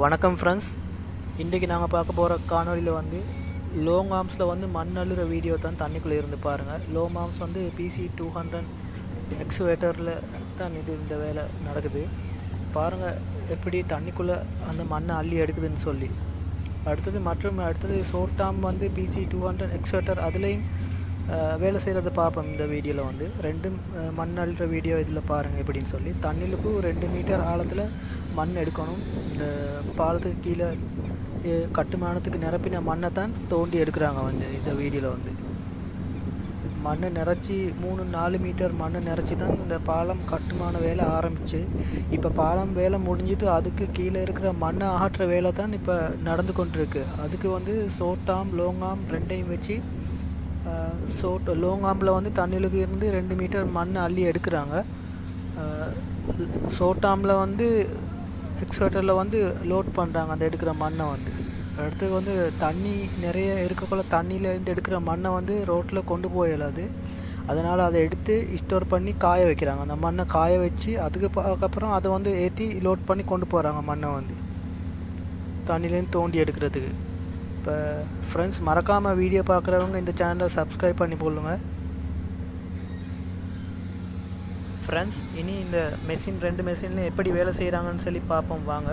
வணக்கம் ஃப்ரெண்ட்ஸ். இன்றைக்கி நாங்கள் பார்க்க போகிற காணொலியில் வந்து லோங் ஆர்ம்ஸில் வந்து மண் அள்ளுற வீடியோ தான் தண்ணிக்குள்ளே இருந்து பாருங்கள். லோங் ஆர்ம்ஸ் வந்து PC-200 எக்ஸ்வேட்டரில் தான் இந்த வேலை நடக்குது. பாருங்கள் எப்படி தண்ணிக்குள்ளே அந்த மண்ணை அள்ளி எடுக்குதுன்னு சொல்லி. அடுத்தது ஷோர்ட் ஆர்ம் வந்து PC-200 எக்ஸ்வேட்டர் அதுலேயும் வேலை செய்கிறத பார்ப்போம். இந்த வீடியோவில் வந்து ரெண்டும் மண் அள்ளுற வீடியோ இதில் பாருங்கள் எப்படின்னு சொல்லி. தண்ணிலுக்கு 2 மீட்டர் ஆழத்தில் மண் எடுக்கணும். இந்த பாலத்துக்கு கீழே கட்டுமானத்துக்கு நிரப்பின மண்ணை தான் தோண்டி எடுக்கிறாங்க. வந்து இந்த வீடியோவில் வந்து மண்ணை நிறச்சி 3-4 மீட்டர் மண்ணை நிறச்சி தான் இந்த பாலம் கட்டுமான வேலை ஆரம்பிச்சு. இப்போ பாலம் வேலை முடிஞ்சது. அதுக்கு கீழே இருக்கிற மண்ணை அகற்ற வேலை தான் இப்போ நடந்து கொண்டிருக்கு. அதுக்கு வந்து ஷோர்ட் ஆர்ம் லோங் ஆர்ம் ரெண்டையும் வச்சு லோங் ஆர்மில் வந்து தண்ணிலுக்கு இருந்து 2 மீட்டர் மண் அள்ளி எடுக்கிறாங்க. ஷோர்ட் ஆர்மில் வந்து எக்ஸ்வேட்டரில் வந்து லோட் பண்ணுறாங்க அந்த எடுக்கிற மண்ணை வந்து. அடுத்து வந்து தண்ணி நிறைய இருக்கக்குள்ள தண்ணியிலேருந்து எடுக்கிற மண்ணை வந்து ரோட்டில் கொண்டு போயிடாது. அதனால் அதை எடுத்து ஸ்டோர் பண்ணி காய வைக்கிறாங்க. அந்த மண்ணை காய வச்சு அதுக்கப்புறம் அதை வந்து ஏற்றி லோட் பண்ணி கொண்டு போகிறாங்க மண்ணை வந்து தண்ணியிலேருந்து தோண்டி எடுக்கிறதுக்கு. இப்போ ஃப்ரெண்ட்ஸ், மறக்காமல் வீடியோ பார்க்குறவங்க இந்த சேனலை சப்ஸ்கிரைப் பண்ணி போடுங்க ஃப்ரெண்ட்ஸ். இனி இந்த மெஷின் 2 மெஷின்லையும் எப்படி வேலை செய்கிறாங்கன்னு சொல்லி பார்ப்போம் வாங்க.